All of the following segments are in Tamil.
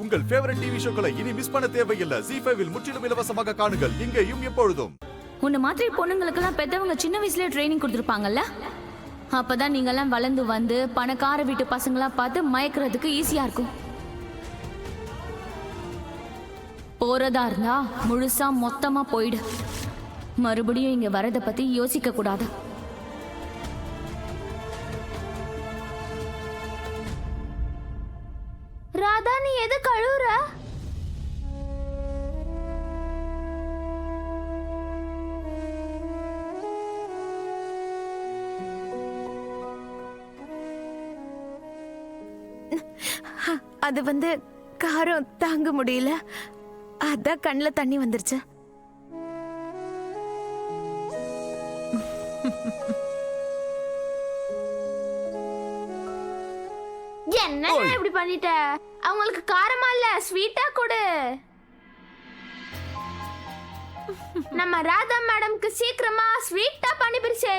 உங்கள் ஃபேவரட் டிவி ஷோக்களை இனி மிஸ் பண்ண தேவையில்லை. ZEE5 இல் முற்றிலும் இலவசமாக காணுங்கள். இங்கேயும் எப்பொழுதும். உன்ன மாதிரி பொண்ணுங்களுக்கெல்லாம் பெத்தவங்க சின்ன வயசுல ட்ரைனிங் கொடுத்துருப்பாங்கல்ல. அப்பதான் நீங்கெல்லாம் வளர்ந்து வந்து பணக்கார வீட்டு பசங்களா பார்த்து மயக்கிறதுக்கு ஈஸியா இருக்கும். போறதா இருந்தா முழுசா மொத்தமா போயிடு. மறுபடியும் இங்க வரத பத்தி யோசிக்க கூடாது. ராதா, நீ எது கழுவுற? அது காரம் தாங்க முடியல, அதான் கண்ணுல தண்ணி வந்துருச்சு. என்ன இப்படி பண்ணிட்ட? அவங்களுக்கு காரமா இல்ல ஸ்வீட்டா கொடு. நம்ம ராதா மேடம்க்கு சீக்கிரமா ஸ்வீட்டா பண்ணி பிரிச்சே.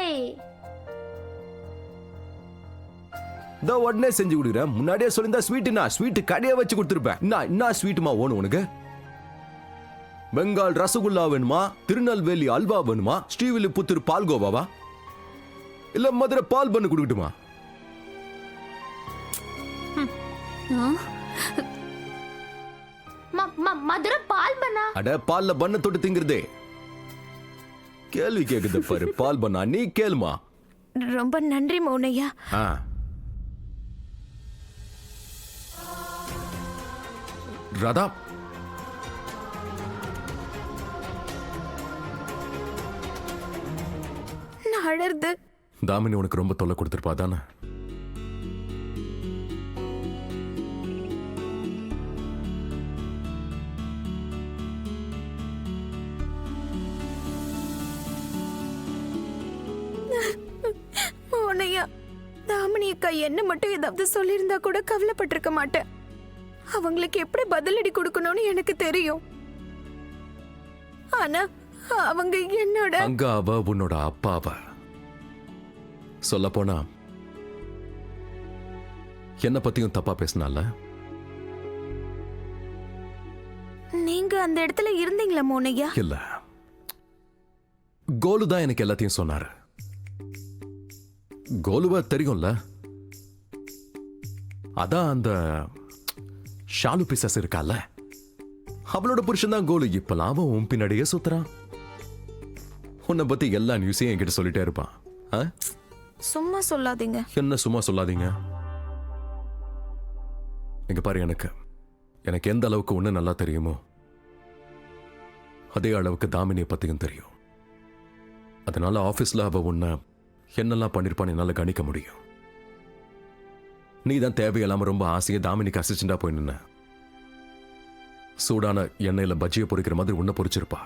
இந்த உடனே செஞ்சு கொடுக்குறேன். முன்னாடியே சொல்லியிருந்தா ஸ்வீட்டுனா ஸ்வீட் கடையை வச்சு கொடுத்துருப்பேன். என்ன ஸ்வீட்டுமா வேணும் உனக்கு? பெங்கால் ரசகுல்லா வேணுமா, திருநெல்வேலி அல்வா வேணுமா, ஸ்ரீவில்லிபுத்தூர் பால்கோவாவா, இல்ல மதுரை பால் பண்ணு கொடுக்கட்டுமா? மதுரை பால் பண்ணா? அட, பால்ல பண்ண தொட்டு திங்கிறதே. கேள்வி கேக்குது பாரு. பால் பண்ணா நீ கேளுமா. ரொம்ப நன்றி மௌனையா. ராதா, நான் அழறது. தாமினி உனக்கு ரொம்ப தொல்லை கொடுத்துருப்பா தானே? மௌனையா, தாமினி அக்கா என்ன மட்டும் ஏதாவது சொல்லியிருந்தா கூட கவலைப்பட்டிருக்க மாட்டேன். அவங்களுக்கு எப்படி பதிலடி கொடுக்கணும்னு எனக்கு தெரியும். ஆனா அவங்க என்னோட அங்க அவ உன்னோட அப்பாவ சொல்ல போனா என்ன பத்தியும் தப்பா பேசினால. நீங்க அந்த இடத்துல இருந்தீங்களா மோனையா? இல்ல, கோலு தான் எனக்கு எல்லாத்தையும் சொன்னாரு. கோலுவ தெரியும்ல, அதான் அந்த ஷாலு பிசஸ் இருக்கால, அவளோட புருஷன் தான் கோலு. இப்பெல்லாம் அவன் உன் பின்னாடியே சுத்துறான். உன்னை பத்தி எல்லா நியூஸையும் என்கிட்ட சொல்லிட்டே இருப்பான். சும்மா சொல்லாதீங்க. என்ன சும்மா சொல்லாதீங்க? இங்க பாரு, எனக்கு எந்த அளவுக்கு ஒண்ணு நல்லா தெரியுமோ அதே அளவுக்கு தாமினியை பத்தியும் தெரியும். அதனால ஆபீஸ்ல அவ உன்னை என்னெல்லாம் பண்ணிருப்பான்னு என்னால கணிக்க முடியும். நீ தான் தேவையில்லாம ரொம்ப ஆசையை தாமினிக்கு அசிஸ்டண்டா போய் நின்ன. சூடான எண்ணெயில பஜ்ஜியை பொரிக்கிற மாதிரி உன்னை பொரிச்சிருப்பா.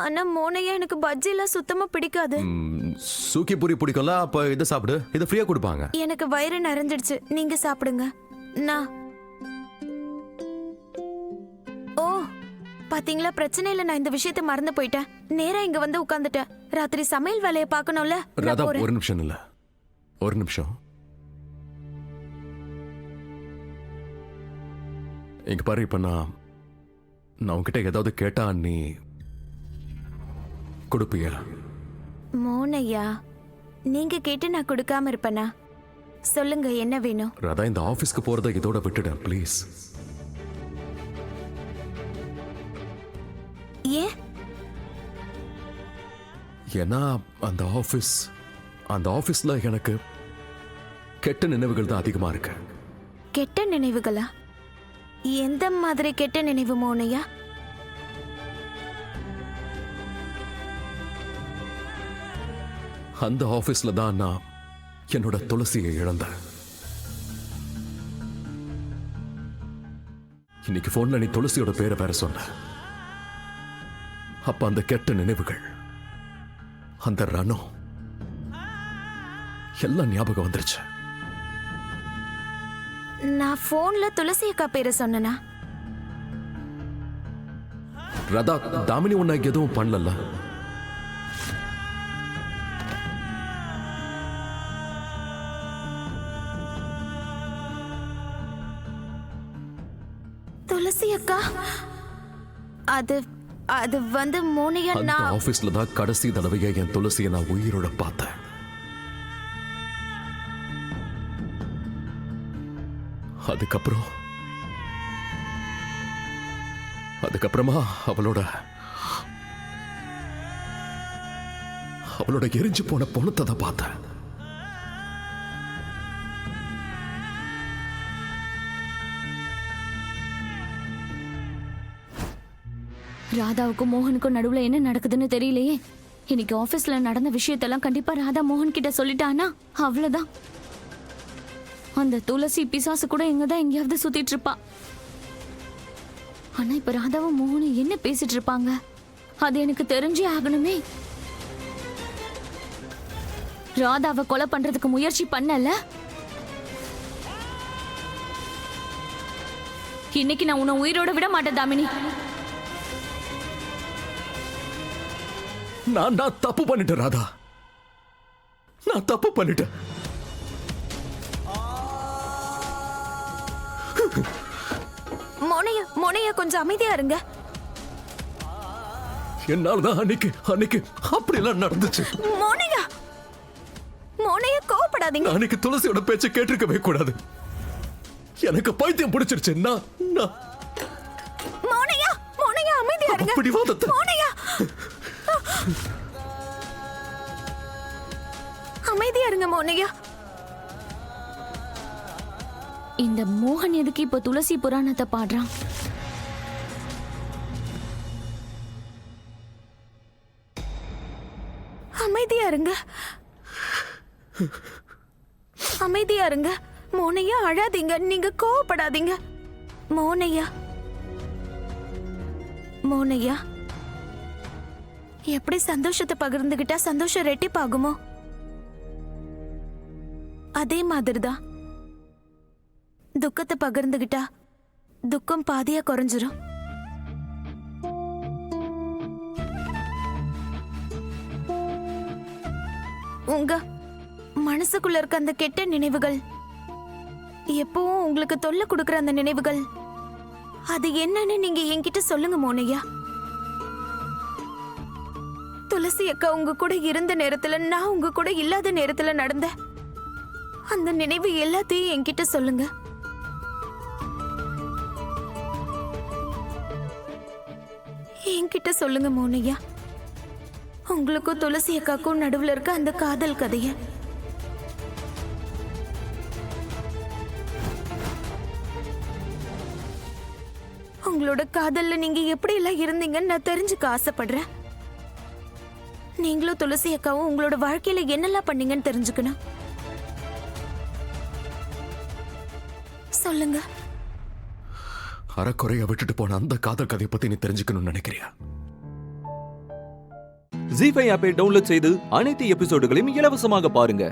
ஆனா மோனையா, எனக்கு பஜ்ஜி எல்லாம் சுத்தமா பிடிக்காது. சூக்கி பூரி பிடிக்கும்ல, அப்ப இதை சாப்பிடு. இதை ஃப்ரீயா கொடுப்பாங்க. எனக்கு வயிறு நிறைஞ்சிடுச்சு, நீங்க சாப்பிடுங்க. நான் ஓ பாத்தீங்களா, பிரச்சனை இல்ல. நான் இந்த விஷயத்தை மறந்து போயிட்டேன். நேரா இங்க வந்து உட்கார்ந்துட்டேன். ராத்திரி சமையல் வேலையை பார்க்கணும்ல. ராதா, ஒரு நிமிஷம் இல்ல, ஒரு நிமிஷம். இங்க பாரு, இப்ப நான் உன்கிட்ட ஏதாவது கேட்டா நீ கொடுப்பியா? மோனையா, நீங்க கேட்டு நான் கொடுக்காம இருப்பேனா? சொல்லுங்க, என்ன வேணும்? ராதா, இந்த ஆபீஸ்க்கு போறத இதோட விட்டுட ப்ளீஸ். ஏன்? ஏன்னா அந்த ஆபீஸ்ல எனக்கு கெட்ட நினைவுகள் தான் அதிகமா இருக்கு. கெட்ட நினைவுகளா? எந்த மாதிரி கெட்ட நினைவு மோனையா? அந்த ஆபீஸ்ல தான் நான் என்னோட துளசியை இழந்தேன். இன்னைக்கு போன்ல நீ துளசியோட பேரை வேற சொன்ன. அப்ப அந்த கெட்ட நினைவுகள், அந்த ரணம் எல்லாம் ஞாபகம் வந்துருச்சு. நான் போன்ல துளசி அக்கா பேரை சொன்னனா? ராதா, தாமினி உன்னை எதுவும் பண்ணல. துளசி அக்கா, அது அது வந்து மோனியா, அந்த நான் ஆபீஸ்ல தான் கடைசி தடவையா என் துளசியை நான் உயிரோட பார்த்தேன். அதுக்கப்புறமா அவளோட எரிஞ்சு போன பொணத்தை தான் பார்த்தேன். ராதாவுக்கும் மோகனுக்கும் நடுவுல என்ன நடக்குதுன்னு தெரியலையே. இன்னைக்கு ஆபீஸ்ல நடந்த விஷயத்தெல்லாம் கண்டிப்பா ராதா மோகன் கிட்ட சொல்லிட்டானா அவ்வளவுதான். அந்த துளசி பிசாசு கூட இங்கதான் எங்கேயாவது சுத்திட்டு இருப்பா. ஆனா இப்ப ராதாவும் மோகனும் என்ன பேசிட்டு இருப்பாங்க அது எனக்கு தெரிஞ்சே ஆகணுமே. ராதாவை கொலை பண்றதுக்கு முயற்சி பண்ணல. இன்னைக்கு நான் உன்னை உயிரோட விட மாட்டேன் தாமினி. நான் தப்பு பண்ணிட்டேன் ராதா, நான் தப்பு பண்ணிட்டேன். மோனையா கொஞ்சம் அமைதியா இருங்க. என்னாலதான் அன்னைக்கு அப்படியெல்லாம் நடந்துச்சு. மோனையா கோவப்படாதீங்க. அன்னைக்கு துளசியோட பேச்சை கேட்டிருக்கவே கூடாது. எனக்கு பைத்தியம் பிடிச்சிருச்சு. மோனையா அமைதியா இருங்க. பிடிவாதத்தை அமைதியா இருங்க மோனையா. இந்த மோகன் எதுக்கு இப்ப துளசி புராணத்தை பாடுறான்? அமைதியா இருங்க மோனையா, அழாதீங்க, நீங்க கோவப்படாதீங்க. மோனையா எப்படி சந்தோஷத்தை பகிர்ந்துகிட்டா சந்தோஷம் ரெட்டிப்பாகுமோ அதே மாதிரிதான் துக்கத்தை பகிர்ந்துகிட்டா துக்கம் பாதியா குறைஞ்சிரும். உங்க மனசுக்குள்ள இருக்க அந்த கெட்ட நினைவுகள், எப்பவும் உங்களுக்கு தொல்லை கொடுக்கிற அந்த நினைவுகள், அது என்னன்னு நீங்க என்கிட்ட சொல்லுங்க மோனையா. துளசி அக்கா உங்க கூட இருந்த நேரத்துல, நான் உங்க கூட இல்லாத நேரத்துல நடந்த அந்த நினைவு எல்லாத்தையும் என்கிட்ட சொல்லுங்க. என்கிட்ட சொல்லுங்க மோனையா. உங்களுக்கும் துளசி அக்காக்கும் நடுவுல இருக்க அந்த காதல் கதைய. உங்களோட காதல்ல நீங்க எப்படி எல்லாம் இருந்தீங்கன்னு நான் தெரிஞ்சுக்க ஆசைப்படுறேன். நீங்களும் துளசி அக்காவும் உங்களோட வாழ்க்கையில என்னெல்லாம் பண்ணீங்கன்னு தெரிஞ்சுக்கணும். சொல்லுங்க. அறக்குறைய விட்டுட்டு போன அந்த காதல் கதையை பத்தி நீ தெரிஞ்சுக்கணும்னு நினைக்கிறியா? ஜீ5 ஆப்பை டவுன்லோட் செய்து அனைத்து எபிசோடுகளையும் இலவசமாக பாருங்க.